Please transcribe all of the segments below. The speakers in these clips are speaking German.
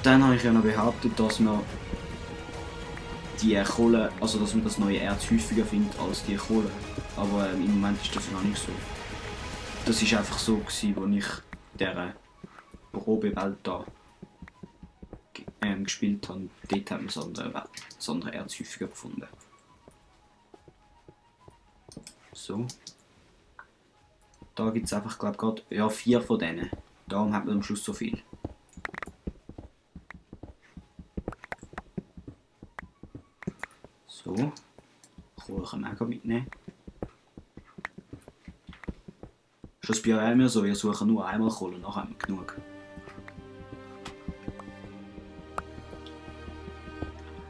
Dann habe ich ja noch behauptet, dass man die Kohle, also dass man das neue Erz häufiger findet als die Kohle. Aber im Moment ist das noch nicht so. Das ist einfach so gewesen, als ich dieser Probewelt da gespielt habe. Dort haben wir das andere Erz häufiger gefunden. So. Da gibt es einfach, glaube ich, gerade ja, 4 von denen. Darum hat man am Schluss so viel. So. Kohle kann man auch mitnehmen. Ist das bei euch immer so? Ihr sucht nur einmal Kohle und nachher haben wir genug.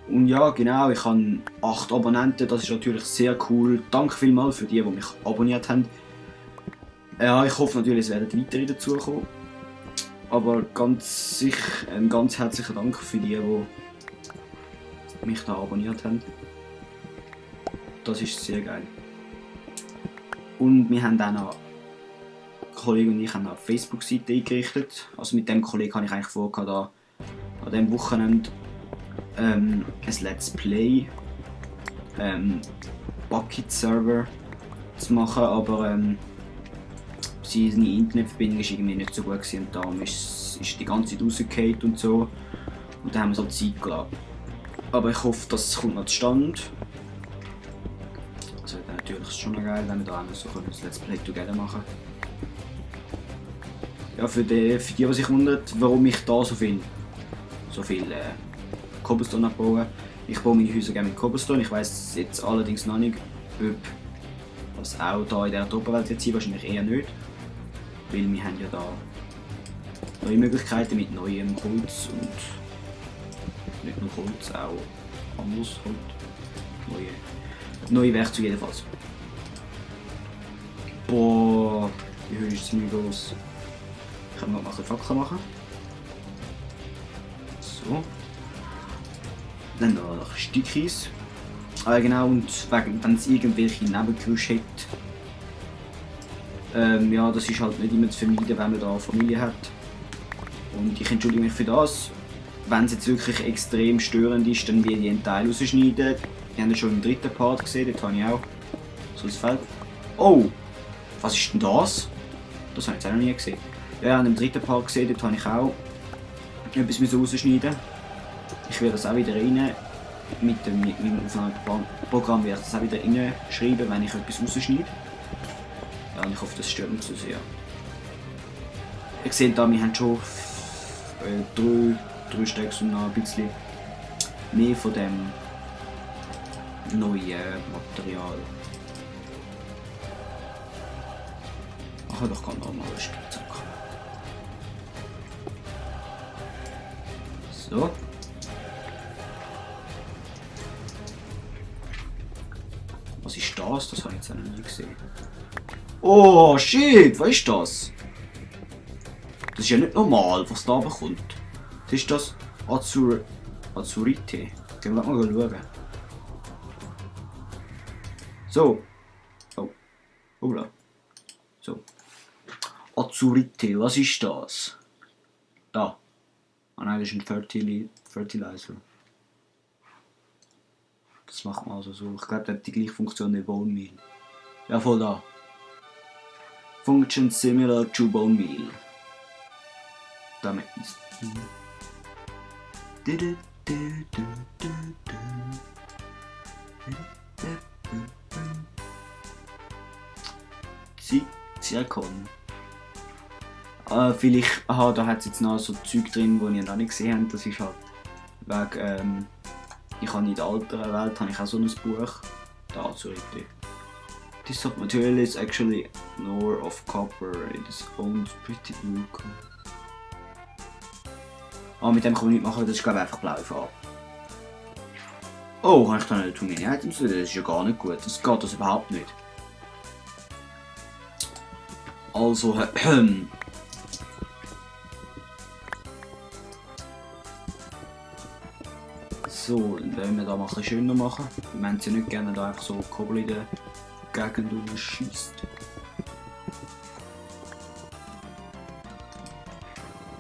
Und ja, genau, ich habe 8 Abonnenten, das ist natürlich sehr cool. Danke vielmals für die mich abonniert haben. Ja, ich hoffe natürlich, es werden weitere dazukommen. Aber ganz herzlichen Dank für die mich da abonniert haben. Das ist sehr geil. Und wir haben auch noch, Kollege und ich haben eine Facebook-Seite eingerichtet. Also mit dem Kollegen habe ich eigentlich vor, da an diesem Wochenende ein Let's Play Bucket-Server zu machen, aber seine Internetverbindung war irgendwie nicht so gut und darum ist die ganze Zeit rausgefallen und so. Und dann haben wir so Zeit gelassen. Aber ich hoffe, das kommt noch zustande. Also natürlich ist es schon noch geil, wenn wir da so ein Let's Play together machen. Ja, für die, die sich wundern, warum ich da so viel Cobblestone abbaue. Ich baue meine Häuser gerne mit Cobblestone. Ich weiß jetzt allerdings noch nicht, ob das auch da in dieser Tropenwelt wird sein. Wahrscheinlich eher nicht. Weil wir haben ja da neue Möglichkeiten mit neuem Holz und nicht nur Holz, auch anderes Holz. Neue Werkzeuge jedenfalls. Boah, die Höhe ist ziemlich groß. Ich kann noch mal ein Fackel machen. So. Dann noch Stückis. Genau, und wenn es irgendwelche Nebengeräusche hat, ja, das ist halt nicht immer zu vermeiden, wenn man da Familie hat. Und ich entschuldige mich für das. Wenn es jetzt wirklich extrem störend ist, dann werde ich einen Teil rausschneiden. Wir haben das schon im 3. Part gesehen, dort habe ich auch so ein Feld. Oh! Was ist denn das? Das habe ich jetzt auch noch nie gesehen. Ja, in dem 3. Part gesehen, dort habe ich auch etwas rausschneiden. Ich werde das auch wieder rein. Mit dem Aufnahmeprogramm werde ich das auch wieder reinschreiben, wenn ich etwas rausschneide. Ja, und ich hoffe, das stört nicht so sehr. Ihr seht da, wir haben schon 3 Stacks und noch ein bisschen mehr von dem neuen Material. Ach, doch kann noch mal eine Spitzhacke. So. Was ist das? Das habe ich jetzt noch nie gesehen. Oh shit, was ist das? Das ist ja nicht normal, was da bekommt. Was ist das? Azurite. Gehen wir mal schauen. So. Oh. Hola. So. Azurite, was ist das? Da. Ah nein, das ist ein Fertilizer. Das macht man also so. Ich glaube, der hat die gleiche Funktion wie Bone Meal. Ja, voll da. Function similar to bone meal. Damit ist. Zirkon. Vielleicht, aha, da hat es jetzt noch so Zeug drin, die ihr noch nicht gesehen habt. Das ist halt wegen, ich habe in der älteren Welt habe ich auch so ein Buch. Da, so richtig. This material is actually ore of copper. It is owned pretty blue. Ah, mit dem kann man nichts machen, das ist glaube ich einfach blaue Farbe. Oh, kann ich da nicht tun meine Items? Das ist ja gar nicht gut. Das geht das überhaupt nicht. Also, so, dann wollen wir da mal ein bisschen schöner machen. Wir wollen es ja nicht gerne da einfach so Kobbel in der Gegend schießt.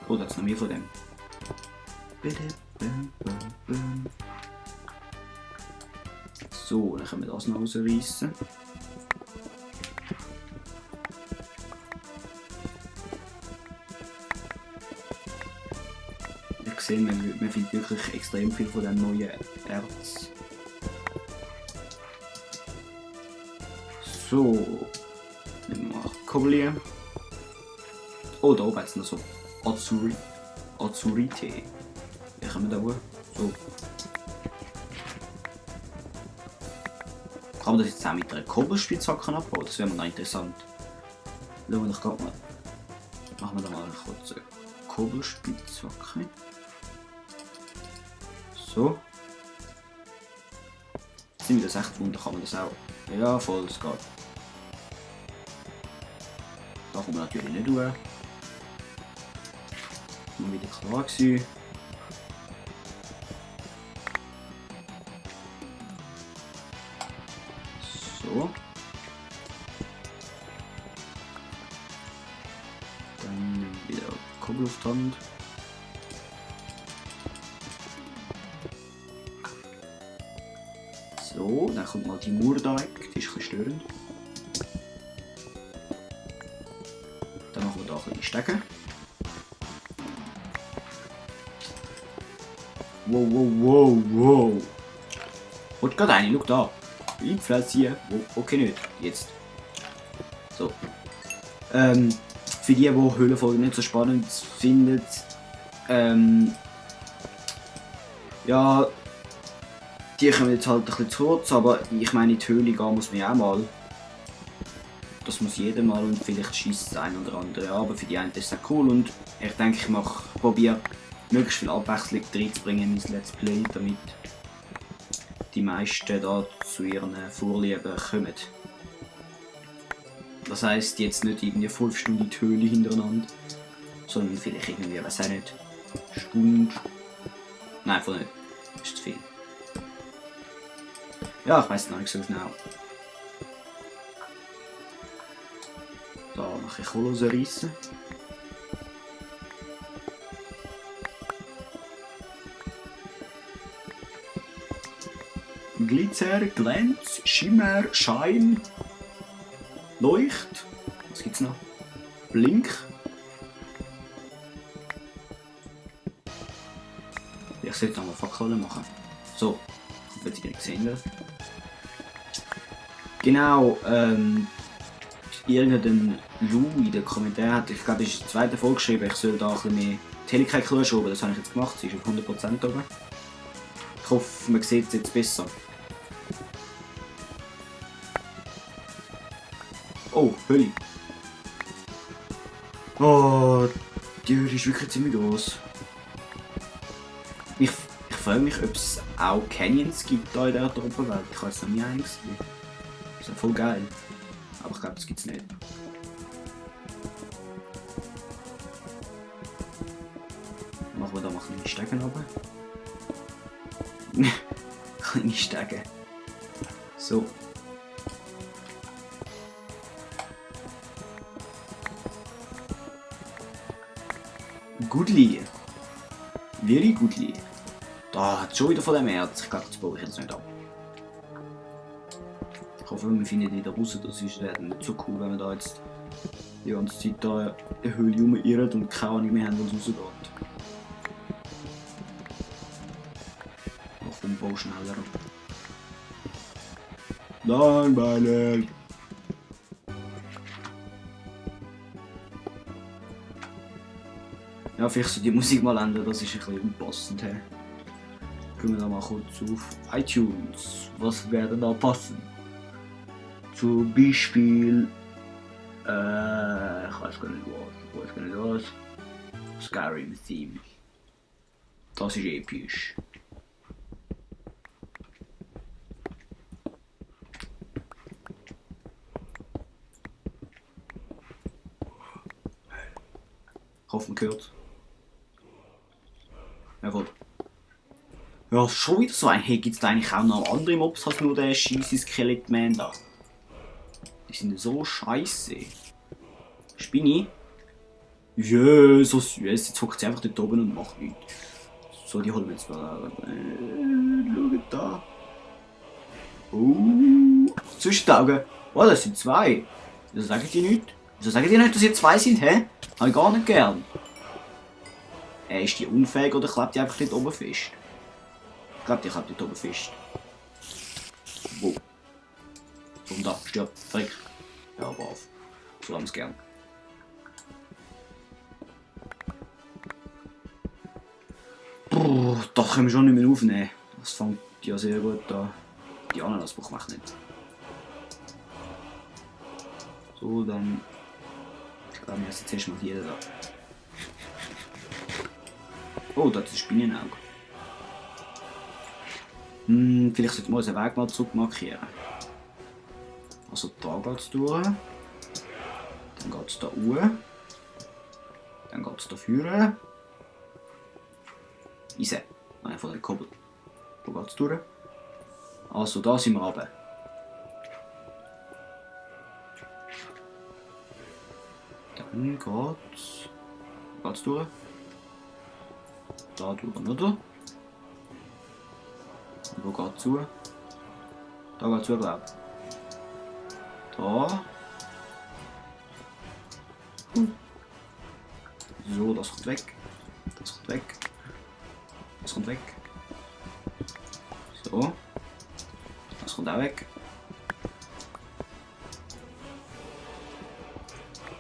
Oh, da ist noch mehr von dem. So, dann können wir das noch rausreißen. Ich sehe, man findet wirklich extrem viel von dem neuen Erz. So, nehmen wir Kobelier. Oh, da oben hat es noch so Azurite. Wie kommen wir da hoch? So. Kann man das jetzt auch mit einer Kobolspitzhacke abbauen? Das wäre mal noch interessant. Schauen wir doch gerade mal. Machen wir da mal eine kurze Kobolspitzhacke. So. Sind wir das echt wunder, kann man das auch? Ja, voll, das geht. Da kommen wir natürlich nicht durch. Mal wieder klar gewesen. So. Dann wieder Kurbel auf die Hand. So, dann kommt mal die Murdeig, die ist ein bisschen störend. Dann machen wir da ein bisschen Stecken. Wow, wow, wow, wow. Und gerade eine, schau da. Inflation. Okay, nicht. Jetzt. So. Für die Höhlenfolgen nicht so spannend finden, ja, die kommen jetzt halt ein bisschen zu kurz, aber ich meine, in die Höhle gehen muss man ja auch mal. Das muss jeder mal und vielleicht schießt es ein oder andere, aber für die einen ist es auch cool und ich denke, ich probiere möglichst viel Abwechslung reinzubringen in mein Let's Play, damit die meisten da zu ihren Vorlieben kommen. Das heisst jetzt nicht irgendwie 5 Stunden in die Höhle hintereinander, sondern vielleicht irgendwie, weiß auch nicht, Stunde. Nein, voll nicht. Das ist zu viel. Ja, ich weiß noch nicht so genau. Da mache ich Kohle rausreißen. Glitzer, Glanz, Schimmer, Schein, Leucht. Was gibt's noch? Blink. Ich sollte nochmal Fackeln machen. So, wenn Sie gesehen wird. Genau, irgendein Lou in den Kommentaren hat, ich glaube, es ist in der zweiten Folge geschrieben, ich soll da ein bisschen mehr die Helligkeit schrauben. Das habe ich jetzt gemacht, sie ist auf 100% oben. Ich hoffe, man sieht es jetzt besser. Oh, Hölle. Oh, die Höhle ist wirklich ziemlich groß. Ich frage mich, ob es auch Canyons gibt hier in dieser Tropenwelt. Ich habe es noch nie einen gesehen. Das ist ja voll geil. Aber ich glaube, das gibt es nicht. Machen wir da mal kleine Stegen runter. Kleine Stegen. So. Goodly. Very goodly. Da hat schon wieder von dem Erz. Ich glaube, das baue ich jetzt nicht ab. Ich hoffe, wir finden wieder raus. Das ist nicht so cool, wenn wir da jetzt die ganze Zeit da in der Höhle rumirren und keine Ahnung mehr haben, wo es rausgeht. Ach komm, bau schneller. Langweilig. Ja, vielleicht so die Musik mal ändern, das ist ein bisschen unpassend. Gehen wir da mal kurz auf iTunes. Was wäre da passen? Zum Beispiel. Ich weiß gar nicht was. Skyrim Theme. Das ist episch. Ich hoffe, man hört. Jawohl. Ja, schon wieder so ein. Hey, gibt es da eigentlich auch noch andere Mobs als nur den scheisse Skelettman da? Die sind so scheiße. Spinni? Ja, so süß. Jetzt hockt sie einfach dort oben und macht nichts. So, die holen wir jetzt mal. Schaut da. Zwischen den Augen. Oh, das sind zwei. Wieso sagen die nicht? Wieso sagen die nicht, dass ihr zwei sind, hä? Habe ich gar nicht gern. Ist die unfähig oder klebt die einfach nicht oben fest? Ich glaube, die klebt nicht oben fest. Wo? Und da, stirb, frick. Ja, aber auf. So haben wir es gern. Da können wir schon nicht mehr aufnehmen. Das fängt ja sehr gut an. Die Ananas brauchen wir nicht. So, dann. Ich glaube, wir müssen zuerst mal hier da. Oh, das ist ein Spinnenauge. Vielleicht sollte man unseren Weg mal zurück markieren. Also da geht es durch. Dann geht es da hoch. Dann geht es da vorne. Eisen. Nein, von der Koppel. Wo geht es durch? Also da sind wir runter. Dann geht's. Wo geht's durch? Da durch, oder? Und wo geht's zu? Da geht's zu, glaube ich. Da. So, das kommt weg. Das kommt weg. Das kommt weg. So. Das kommt auch weg.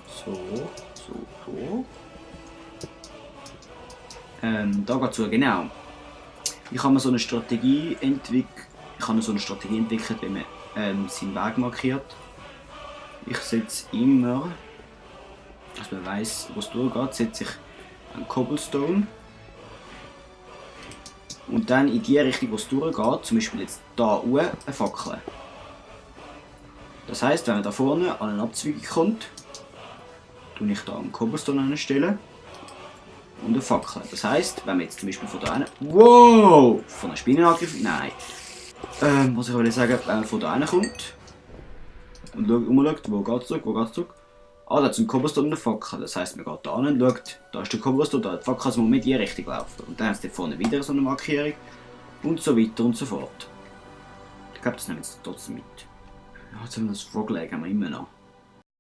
So, so. Da geht zu, genau. Ich habe mir so eine Strategie entwickelt. Wie man seinen Weg markiert. Ich setze immer, dass man weiss, wo es durchgeht, setze ich einen Cobblestone. Und dann in die Richtung, wo es durchgeht, zum Beispiel jetzt hier oben, eine Fackel. Das heisst, wenn man da vorne an eine Abzweigung kommt, tue ich da einen Cobblestone anstellen und eine Fackel. Das heisst, wenn man jetzt zum Beispiel von da hinten. Wow! Von einer Spinne angegriffen? Nein. Was ich wollte sagen, wenn man von da hinten kommt und umschaut, wo geht es zurück, Ah, da ist ein Cobblestone und eine Fackel. Das heisst, man geht da hin und schaut, da ist der Cobblestone, da ist die Fackel, also muss man in die Richtung laufen. Und dann haben sie vorne wieder so eine Markierung und so weiter und so fort. Ich glaube, das nehmen wir jetzt trotzdem mit. Ja, jetzt haben wir das Frog Leg haben wir immer noch.